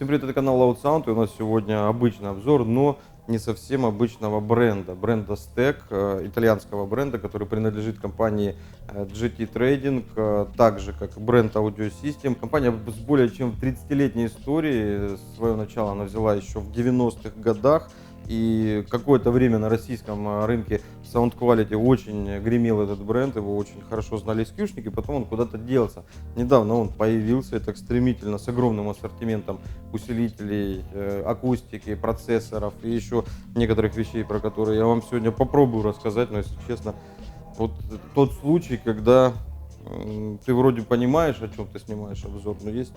Всем привет, это канал Loud Sound, и у нас сегодня обычный обзор, но не совсем обычного бренда Steg, итальянского бренда, который принадлежит компании GT Trading, так же как бренд Audio System. Компания с более чем 30-летней историей, свое начало она взяла еще в 90-х годах. И какое-то время на российском рынке Sound Quality очень гремел этот бренд, его очень хорошо знали скьюшники, потом он куда-то делся. Недавно он появился, и так стремительно, с огромным ассортиментом усилителей, акустики, процессоров и еще некоторых вещей, про которые я вам сегодня попробую рассказать, но если честно, вот тот случай, когда ты вроде понимаешь, о чем ты снимаешь обзор, но есть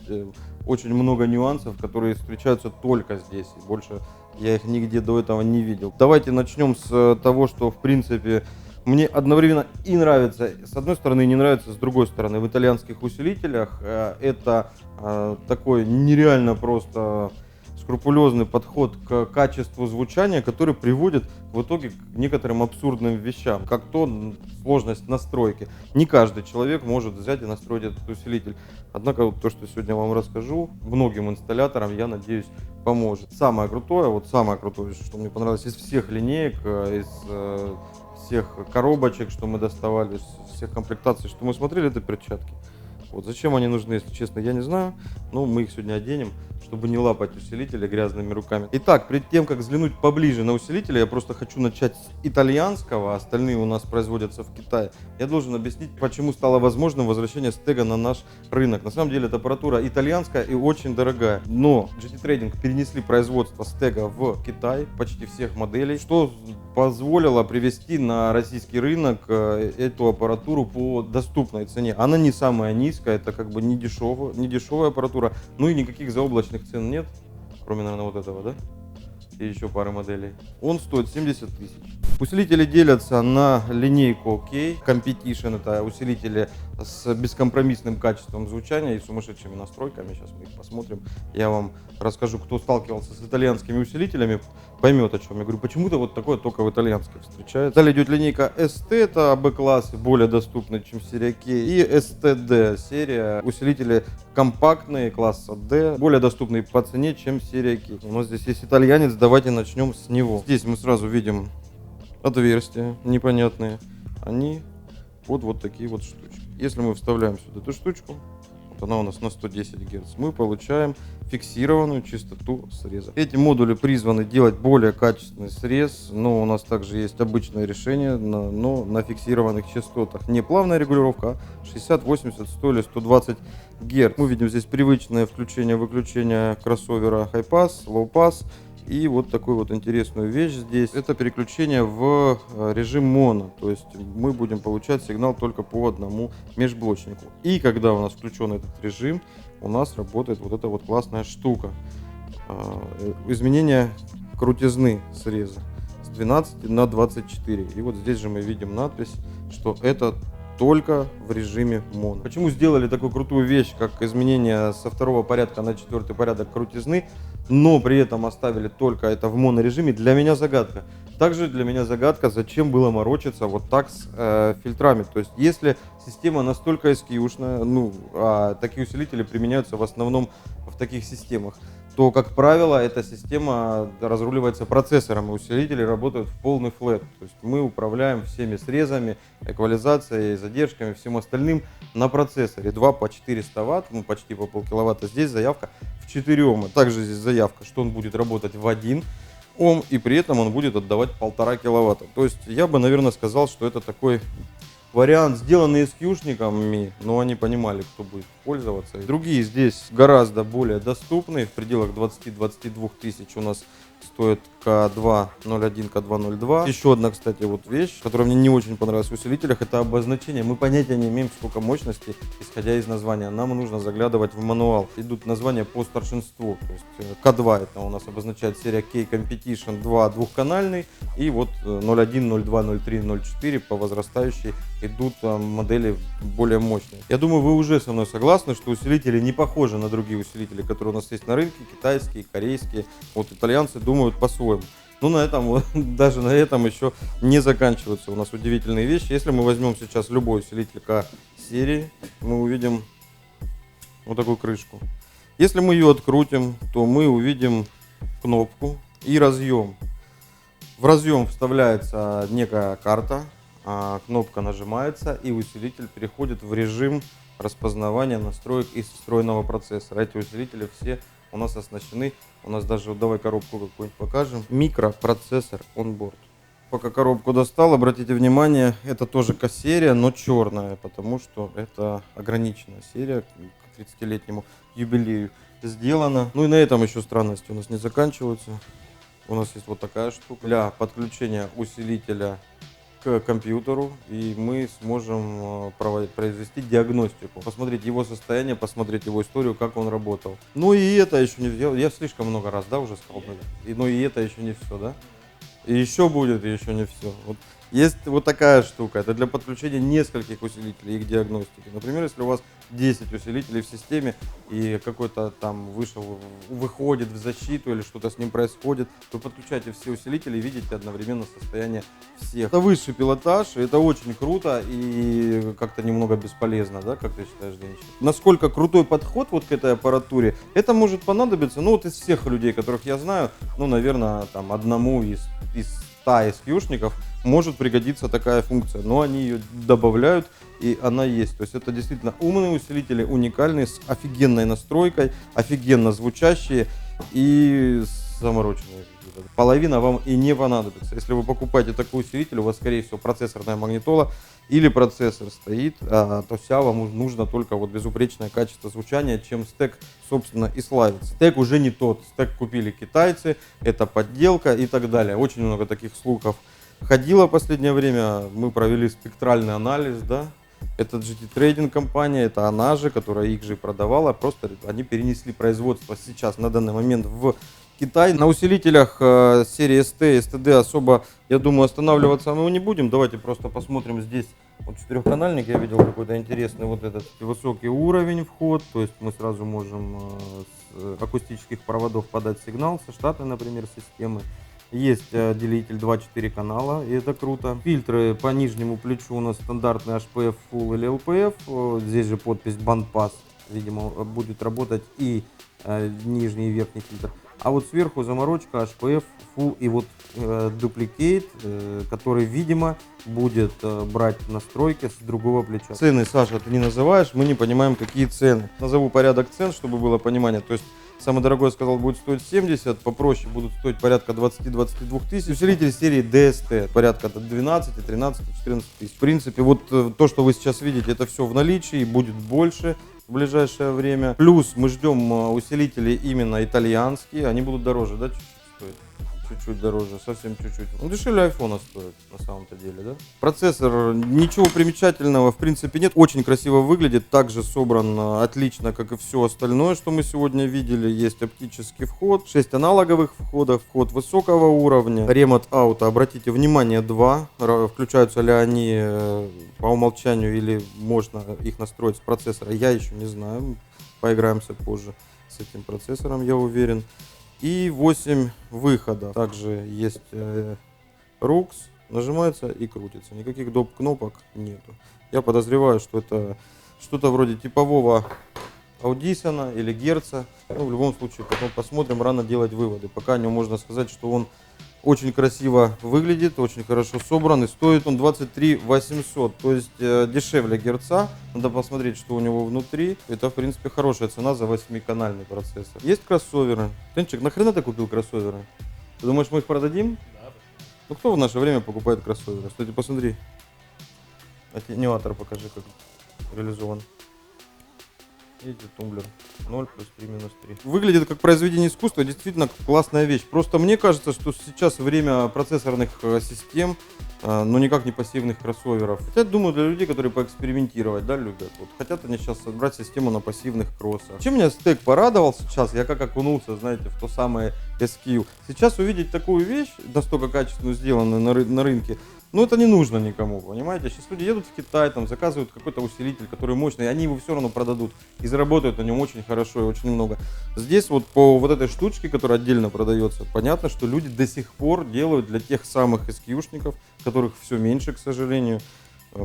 очень много нюансов, которые встречаются только здесь, и больше я их нигде до этого не видел. Давайте начнем с того, что в принципе мне одновременно и нравится, с одной стороны, и не нравится, с другой стороны. В итальянских усилителях это такой нереально просто скрупулезный подход к качеству звучания, который приводит в итоге к некоторым абсурдным вещам, как то сложность настройки. Не каждый человек может взять и настроить этот усилитель. Однако вот то, что сегодня вам расскажу, многим инсталляторам, я надеюсь, поможет. Самое крутое, что мне понравилось из всех линеек, из всех коробочек, что мы доставали, из всех комплектаций, что мы смотрели, это перчатки. Вот зачем они нужны, если честно, я не знаю, но мы их сегодня оденем, чтобы не лапать усилители грязными руками. Итак, перед тем, как взглянуть поближе на усилители, я просто хочу начать с итальянского, остальные у нас производятся в Китае. Я должен объяснить, почему стало возможным возвращение Стега на наш рынок. На самом деле, эта аппаратура итальянская и очень дорогая, но GT Trading перенесли производство Стега в Китай, почти всех моделей, что позволило привести на российский рынок эту аппаратуру по доступной цене. Она не самая низкая, это как бы не дешевая аппаратура, ну и никаких заоблачных цен нет, кроме, наверное, вот этого, да? И еще пары моделей. Он стоит 70 тысяч. Усилители делятся на линейку OK, Competition, это усилители с бескомпромиссным качеством звучания и сумасшедшими настройками. Сейчас мы их посмотрим. Я вам расскажу, кто сталкивался с итальянскими усилителями, поймет, о чем я говорю. Почему-то вот такое только в итальянских встречается. Далее идет линейка ST, это AB-классы, более доступны, чем серия K, и STD серия, усилители компактные, класса D, более доступные по цене, чем серия K. У нас здесь есть итальянец, давайте начнем с него. Здесь мы сразу видим отверстия непонятные, они вот такие вот штучки. Если мы вставляем сюда эту штучку, вот она у нас на 110 Гц, мы получаем фиксированную частоту среза. Эти модули призваны делать более качественный срез, но у нас также есть обычное решение, но на фиксированных частотах. Не плавная регулировка, а 60, 80, 100 или 120 Гц. Мы видим здесь привычное включение-выключение кроссовера High Pass, Low Pass. И вот такую вот интересную вещь здесь, это переключение в режим моно, то есть мы будем получать сигнал только по одному межблочнику. И когда у нас включен этот режим, у нас работает вот эта вот классная штука, изменение крутизны среза с 12 на 24. И вот здесь же мы видим надпись, что это только в режиме моно. Почему сделали такую крутую вещь, как изменение со второго порядка на четвертый порядок крутизны, но при этом оставили только это в монорежиме, для меня загадка. Также для меня загадка, зачем было морочиться вот так с фильтрами. То есть если система настолько эскьюшная, а такие усилители применяются в основном в таких системах, то, как правило, эта система разруливается процессором, и усилители работают в полный флэт. То есть мы управляем всеми срезами, эквализацией, задержками, всем остальным на процессоре. 2 по 400 Вт, почти по полкиловатта. Здесь заявка в 4 Ома. Также здесь заявка, что он будет работать в 1 Ом, и при этом он будет отдавать 1,5 киловатта. То есть я бы, наверное, сказал, что это такой вариант, сделанный эскьюшниками, но они понимали, кто будет пользоваться. Другие здесь гораздо более доступные, в пределах 20-22 тысяч у нас стоит К201, К202. Еще одна, кстати, вот вещь, которая мне не очень понравилась в усилителях, это обозначение. Мы понятия не имеем, сколько мощности, исходя из названия. Нам нужно заглядывать в мануал. Идут названия по старшинству. То есть К2 это у нас обозначает серия K Competition 2 двухканальный. И вот 01, 02, 03, 04 по возрастающей идут модели более мощные. Я думаю, вы уже со мной согласны, что усилители не похожи на другие усилители, которые у нас есть на рынке, китайские, корейские. Вот итальянцы думают по-своему. Но на этом, даже на этом еще не заканчиваются у нас удивительные вещи. Если мы возьмем сейчас любой усилитель К-серии, мы увидим вот такую крышку. Если мы ее открутим, то мы увидим кнопку и разъем. В разъем вставляется некая карта, кнопка нажимается и усилитель переходит в режим распознавания настроек из встроенного процессора. Эти усилители все у нас оснащены, у нас даже, вот давай коробку какую-нибудь покажем, микропроцессор onboard. Пока коробку достал, обратите внимание, это тоже К-серия, но черная, потому что это ограниченная серия к 30-летнему юбилею сделана. Ну и на этом еще странности у нас не заканчиваются. У нас есть вот такая штука для подключения усилителя к компьютеру, и мы сможем произвести диагностику, посмотреть его состояние, посмотреть его историю, как он работал. Ну и это еще не все. Я слишком много раз, да, уже сказал, но и это еще не все, да? И еще будет, и еще не все. Вот есть вот такая штука. Это для подключения нескольких усилителей и их диагностики. Например, если у вас 10 усилителей в системе и какой-то там выходит в защиту или что-то с ним происходит, то подключайте все усилители и видите одновременно состояние всех. Это высший пилотаж, и это очень круто и как-то немного бесполезно, да, как ты считаешь, Денис? Насколько крутой подход вот к этой аппаратуре, это может понадобиться, ну вот из всех людей, которых я знаю, ну, наверное, там одному из 100 SQ-шников может пригодиться такая функция, но они ее добавляют, и она есть. То есть это действительно умные усилители, уникальные, с офигенной настройкой, офигенно звучащие и замороченные. Половина вам и не понадобится. Если вы покупаете такой усилитель, у вас, скорее всего, процессорная магнитола или процессор стоит, то вся вам нужно только вот безупречное качество звучания, чем стек, собственно, и славится. Стек уже не тот. Стек купили китайцы, это подделка и так далее. Очень много таких слухов ходило в последнее время. Мы провели спектральный анализ, да. Это GT Trading компания, это она же, которая их же продавала. Просто они перенесли производство сейчас на данный момент в Китай. На усилителях серии ST, STD особо, я думаю, останавливаться мы не будем. Давайте просто посмотрим здесь. Вот четырехканальник, я видел какой-то интересный вот этот высокий уровень вход. То есть мы сразу можем с акустических проводов подать сигнал со штатной, например, системы. Есть делитель 2-4 канала, и это круто. Фильтры по нижнему плечу у нас стандартный HPF Full или LPF. Здесь же подпись Bandpass, видимо, будет работать и нижний и верхний фильтр. А вот сверху заморочка HPF Full и вот Duplicate, который, видимо, будет брать настройки с другого плеча. Цены, Саша, ты не называешь, мы не понимаем, какие цены. Назову порядок цен, чтобы было понимание. То есть самый дорогой, сказал, будет стоить 70, попроще будут стоить порядка 20-22 тысяч. Усилитель серии DST порядка 12, 13, 14 тысяч. В принципе, вот то, что вы сейчас видите, это все в наличии, будет больше в ближайшее время. Плюс мы ждем усилители именно итальянские, они будут дороже, да, чуть-чуть стоить? Чуть-чуть дороже, совсем чуть-чуть. Ну, дешевле айфона стоит, на самом-то деле, да? Процессор, ничего примечательного, в принципе, нет. Очень красиво выглядит, также собран отлично, как и все остальное, что мы сегодня видели. Есть оптический вход, 6 аналоговых входов, вход высокого уровня. Remote Out, обратите внимание, 2. Включаются ли они по умолчанию или можно их настроить с процессора, я еще не знаю. Поиграемся позже с этим процессором, я уверен. И 8 выходов. Также есть RUX, нажимается и крутится. Никаких доп. Кнопок нету. Я подозреваю, что это что-то вроде типового Audison или Герца. Ну, в любом случае, потом посмотрим, рано делать выводы. Пока о нем можно сказать, что он очень красиво выглядит, очень хорошо собран, и стоит он 23 800, то есть дешевле Герца. Надо посмотреть, что у него внутри. Это, в принципе, хорошая цена за 8-канальный процессор. Есть кроссоверы. Тенчик, нахрена ты купил кроссоверы? Ты думаешь, мы их продадим? Да. Ну, кто в наше время покупает кроссоверы? Кстати, посмотри. Атенюатор покажи, как реализован. Видите, тумблер 0 плюс 3 минус 3. Выглядит как произведение искусства, действительно классная вещь. Просто мне кажется, что сейчас время процессорных систем, но никак не пассивных кроссоверов. Хотя, думаю, для людей, которые поэкспериментировать, да, любят. Вот, хотят они сейчас собрать систему на пассивных кроссах. Чем меня стек порадовал сейчас, я как окунулся, знаете, в то самое SQ. Сейчас увидеть такую вещь, настолько качественно сделанную на рынке, ну, это не нужно никому, понимаете? Сейчас люди едут в Китай, там заказывают какой-то усилитель, который мощный, и они его все равно продадут и заработают на нем очень хорошо и очень много. Здесь вот по вот этой штучке, которая отдельно продается, понятно, что люди до сих пор делают для тех самых SQ-шников, которых все меньше, к сожалению,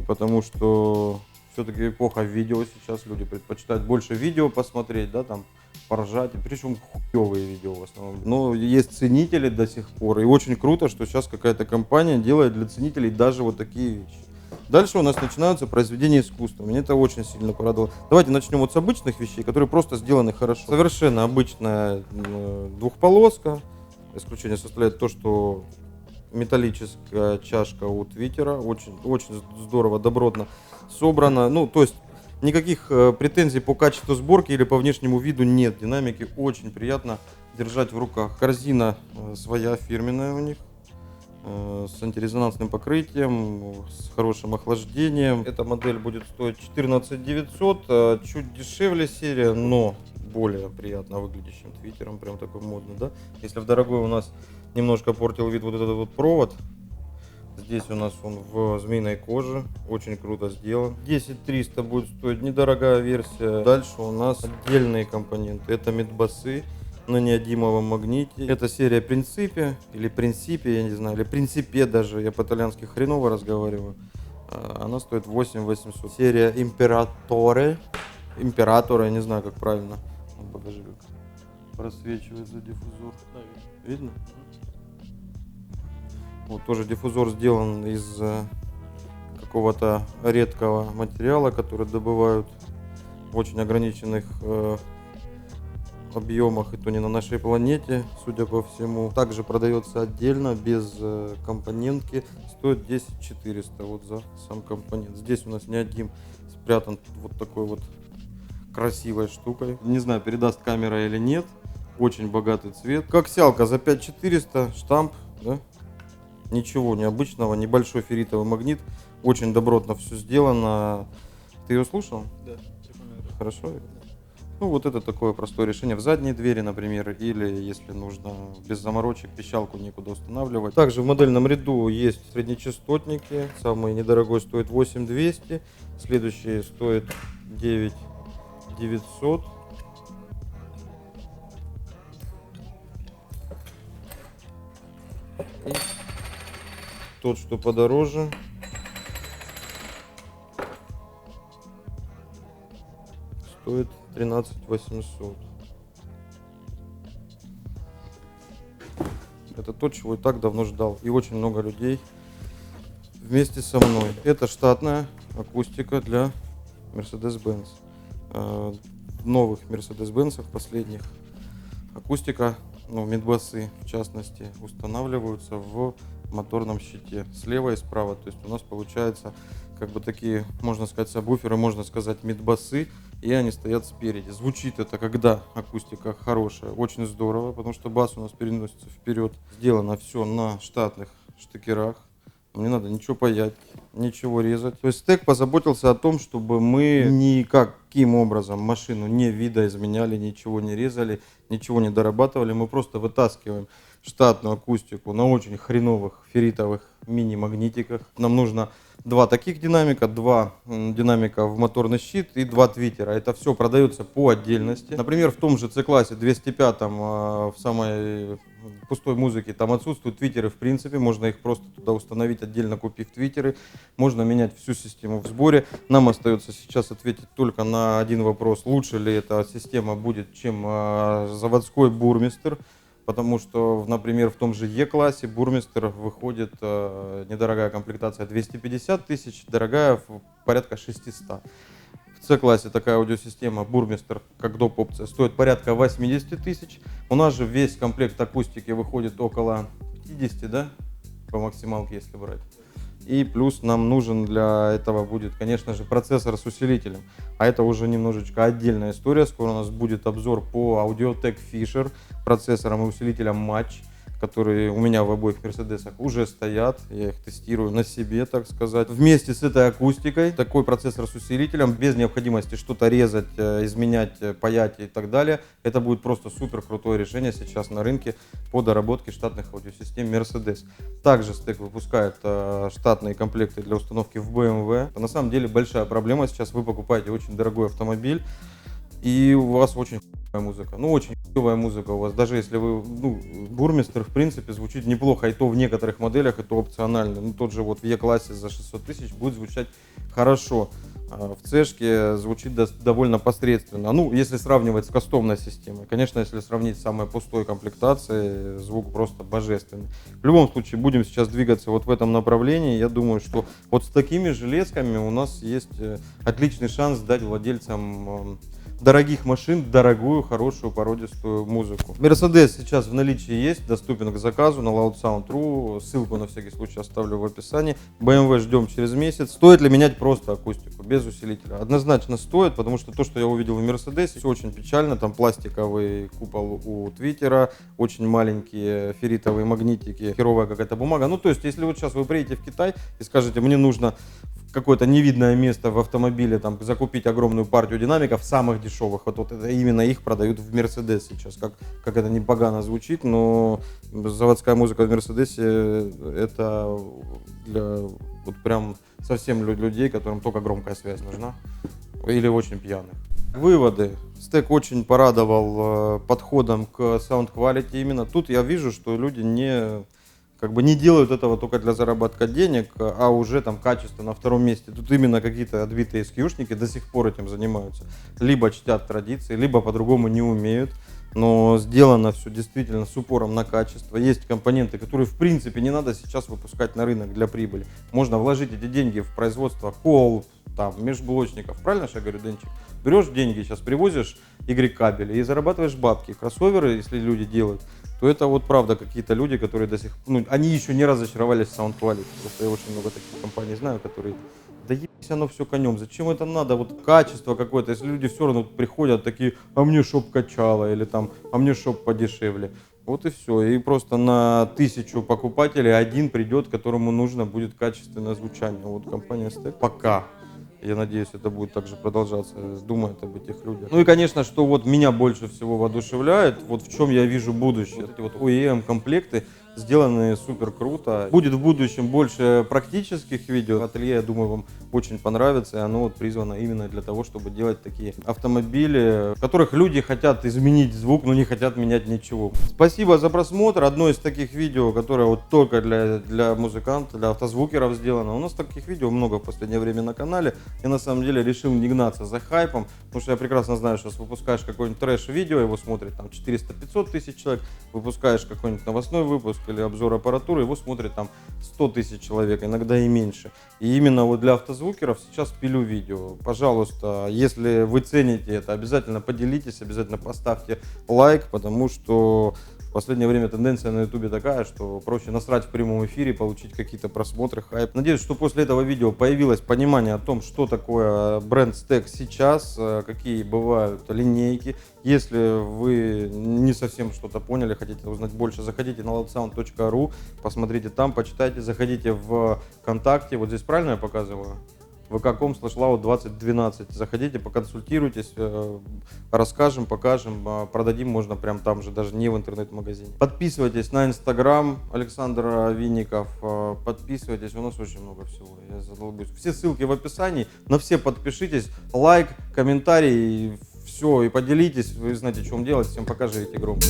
потому что все-таки эпоха видео сейчас, люди предпочитают больше видео посмотреть, да, там поржать, причем хуёвые видео в основном. Но есть ценители до сих пор, и очень круто, что сейчас какая-то компания делает для ценителей даже вот такие вещи. Дальше у нас начинаются произведения искусства. Меня это очень сильно порадовало. Давайте начнем вот с обычных вещей, которые просто сделаны хорошо. Совершенно обычная двухполоска. Исключение составляет то, что металлическая чашка у Твиттера. Очень, очень здорово, добротно собрана. Ну, то есть никаких претензий по качеству сборки или по внешнему виду нет. Динамики очень приятно держать в руках. Корзина своя, фирменная у них. С антирезонансным покрытием, с хорошим охлаждением. Эта модель будет стоить 14 900, чуть дешевле серия, но более приятно выглядящим твиттером, прям такой модный, да? Если в дорогой у нас немножко портил вид вот этот вот провод, здесь у нас он в змеиной коже, очень круто сделан. 10 300 будет стоить недорогая версия. Дальше у нас отдельные компоненты, это медбасы на неодимовом магните. Это серия Принципе, или Принципе, я не знаю, или Принципе даже, я по-итальянски хреново разговариваю. Она стоит 8 800. Серия Императоре, я не знаю, как правильно. Покажи, как просвечивается диффузор. Видно? Вот тоже диффузор сделан из какого-то редкого материала, который добывают в очень ограниченных объемах, и то не на нашей планете, судя по всему. Также продается отдельно, без компонентки, стоит 10 400 вот за сам компонент. Здесь у нас неодим спрятан вот такой вот красивой штукой. Не знаю, передаст камера или нет. Очень богатый цвет. Коксялка за 5 400, штамп, да? Ничего необычного, небольшой ферритовый магнит. Очень добротно все сделано. Ты ее слушал? Да. Хорошо? Ну, вот это такое простое решение в задней двери, например, или, если нужно, без заморочек, пищалку некуда устанавливать. Также в модельном ряду есть среднечастотники. Самый недорогой стоит 8200, следующий стоит 9900. И тот, что подороже, стоит 13 800. Это то, чего я так давно ждал. И очень много людей вместе со мной. Это штатная акустика для Mercedes-Benz. В новых Mercedes-Benz последних акустика, ну, медбасы в частности, устанавливаются в моторном щите слева и справа. То есть у нас получается как бы такие, можно сказать, сабвуферы, можно сказать, медбасы, и они стоят спереди. Звучит это, когда акустика хорошая, очень здорово, потому что бас у нас переносится вперед. Сделано все на штатных штекерах. Не надо ничего паять, ничего резать. То есть Стек позаботился о том, чтобы мы никаким образом машину не видоизменяли, ничего не резали, ничего не дорабатывали. Мы просто вытаскиваем штатную акустику на очень хреновых ферритовых мини-магнитиках. Нам нужно 2 таких динамика, 2 динамика в моторный щит и 2 твиттера. Это все продается по отдельности. Например, в том же C-классе 205 в самой пустой музыке там отсутствуют твиттеры в принципе. Можно их просто туда установить, отдельно купив твиттеры. Можно менять всю систему в сборе. Нам остается сейчас ответить только на один вопрос. Лучше ли эта система будет, чем заводской бурмистр? Потому что, например, в том же E-классе бурмистр выходит недорогая комплектация 250 тысяч, дорогая порядка 600. В C-классе такая аудиосистема бурмистр, как доп. Опция, стоит порядка 80 тысяч. У нас же весь комплект акустики выходит около 50, да, по максималке, если брать. И плюс нам нужен для этого будет, конечно же, процессор с усилителем. А это уже немножечко отдельная история. Скоро у нас будет обзор по Audiotec Fisher процессорам и усилителям Match, которые у меня в обоих Мерседесах уже стоят. Я их тестирую на себе, так сказать. Вместе с этой акустикой, такой процессор с усилителем, без необходимости что-то резать, изменять, паять и так далее. Это будет просто супер крутое решение сейчас на рынке по доработке штатных аудиосистем Mercedes. Также Стек выпускает штатные комплекты для установки в BMW. Это на самом деле большая проблема. Сейчас вы покупаете очень дорогой автомобиль, и у вас очень хуевая музыка. Ну, очень хуевая музыка у вас. Даже если вы, бурмистр, в принципе, звучит неплохо. И то в некоторых моделях, и то опционально. Ну, тот же вот в E-классе за 600 тысяч будет звучать хорошо. в цешке звучит довольно посредственно. Ну, если сравнивать с кастомной системой. Конечно, если сравнить с самой пустой комплектацией, звук просто божественный. В любом случае, будем сейчас двигаться вот в этом направлении. Я думаю, что вот с такими железками у нас есть отличный шанс дать владельцам дорогих машин дорогую, хорошую, породистую музыку. Mercedes сейчас в наличии есть, доступен к заказу на loudsound.ru. Ссылку на всякий случай оставлю в описании. BMW ждем через месяц. Стоит ли менять просто акустику, без усилителя? Однозначно стоит, потому что то, что я увидел в Mercedes, все очень печально. Там пластиковый купол у твиттера, очень маленькие ферритовые магнитики, херовая какая-то бумага. Ну, то есть, если вот сейчас вы приедете в Китай и скажете, мне нужно какое-то невидное место в автомобиле, там, закупить огромную партию динамиков, самых дешевых, вот это именно их продают в Mercedes сейчас, как это не погано звучит, но заводская музыка в Mercedes это для вот прям совсем людей, которым только громкая связь нужна, или очень пьяных. Выводы. Стек очень порадовал подходом к sound quality именно. Тут я вижу, что люди не делают этого только для заработка денег, а уже там качество на втором месте. Тут именно какие-то отбитые SKU-шники до сих пор этим занимаются. Либо чтят традиции, либо по-другому не умеют. Но сделано все действительно с упором на качество. Есть компоненты, которые в принципе не надо сейчас выпускать на рынок для прибыли. Можно вложить эти деньги в производство колб, там, межблочников. Правильно же я говорю, Денчик? Берешь деньги, сейчас привозишь Y-кабели и зарабатываешь бабки. Кроссоверы, если люди делают, то это вот правда какие-то люди, которые до сих пор, они еще не разочаровались в Sound Quality. Просто я очень много таких компаний знаю, которые, да ебись оно все конем, зачем это надо, вот качество какое-то, если люди все равно приходят такие, а мне шоп качало, или там, а мне шоп подешевле. Вот и все. И просто на 1000 покупателей один придет, которому нужно будет качественное звучание. Вот компания Stack пока. Я надеюсь, это будет также продолжаться, думает об этих людях. Ну и, конечно, что вот меня больше всего воодушевляет, вот в чем я вижу будущее. Вот эти вот OEM-комплекты сделаны супер круто. Будет в будущем больше практических видео. Ателье, я думаю, вам очень понравится, и оно вот призвано именно для того, чтобы делать такие автомобили, в которых люди хотят изменить звук, но не хотят менять ничего. Спасибо за просмотр. Одно из таких видео, которое вот только для музыкантов, для автозвукеров сделано. У нас таких видео много в последнее время на канале. Я на самом деле решил не гнаться за хайпом, потому что я прекрасно знаю, что если выпускаешь какой-нибудь трэш-видео, его смотрит там 400-500 тысяч человек, выпускаешь какой-нибудь новостной выпуск или обзор аппаратуры, его смотрит там 100 тысяч человек, иногда и меньше. И именно вот для автозвукеров сейчас пилю видео. Пожалуйста, если вы цените это, обязательно поделитесь, обязательно поставьте лайк, потому что в последнее время тенденция на ютубе такая, что проще насрать в прямом эфире, получить какие-то просмотры, хайп. Надеюсь, что после этого видео появилось понимание о том, что такое бренд Stack сейчас, какие бывают линейки. Если вы не совсем что-то поняли, хотите узнать больше, заходите на loudsound.ru, посмотрите там, почитайте, заходите в ВКонтакте, вот здесь правильно я показываю? vk.com/loud2012. Заходите, поконсультируйтесь, расскажем, покажем, продадим можно прям там же, даже не в интернет-магазине. Подписывайтесь на Инстаграм Александр Винников, подписывайтесь, у нас очень много всего, я задолбусь. Все ссылки в описании, на все подпишитесь, лайк, комментарий, все, и поделитесь, вы знаете, что вам делать, всем пока, живите громко.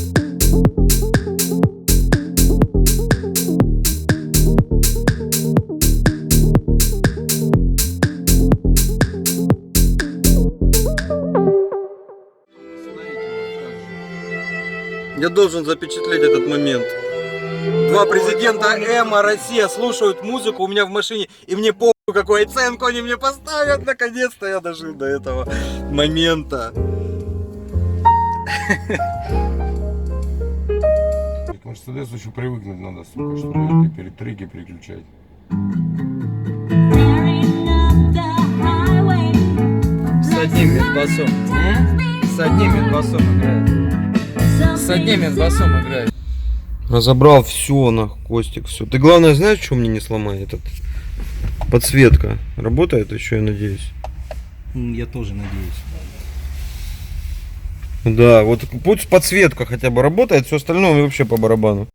Я должен запечатлеть этот момент. Два президента Эма, Россия слушают музыку у меня в машине, и мне похуй, какую оценку они мне поставят. Наконец-то я дожил до этого момента. К Мерседесу еще привыкнуть надо, сука, что ли, перед треки переключать. С одним медбасом. С одним медбасом играет. С одним медбасом играет. Разобрал все, нахуй, Костик, все. Ты главное знаешь, что мне не сломай этот? Подсветка. Работает еще, я надеюсь. Я тоже надеюсь. Да, вот пусть подсветка хотя бы работает, все остальное вообще по барабану.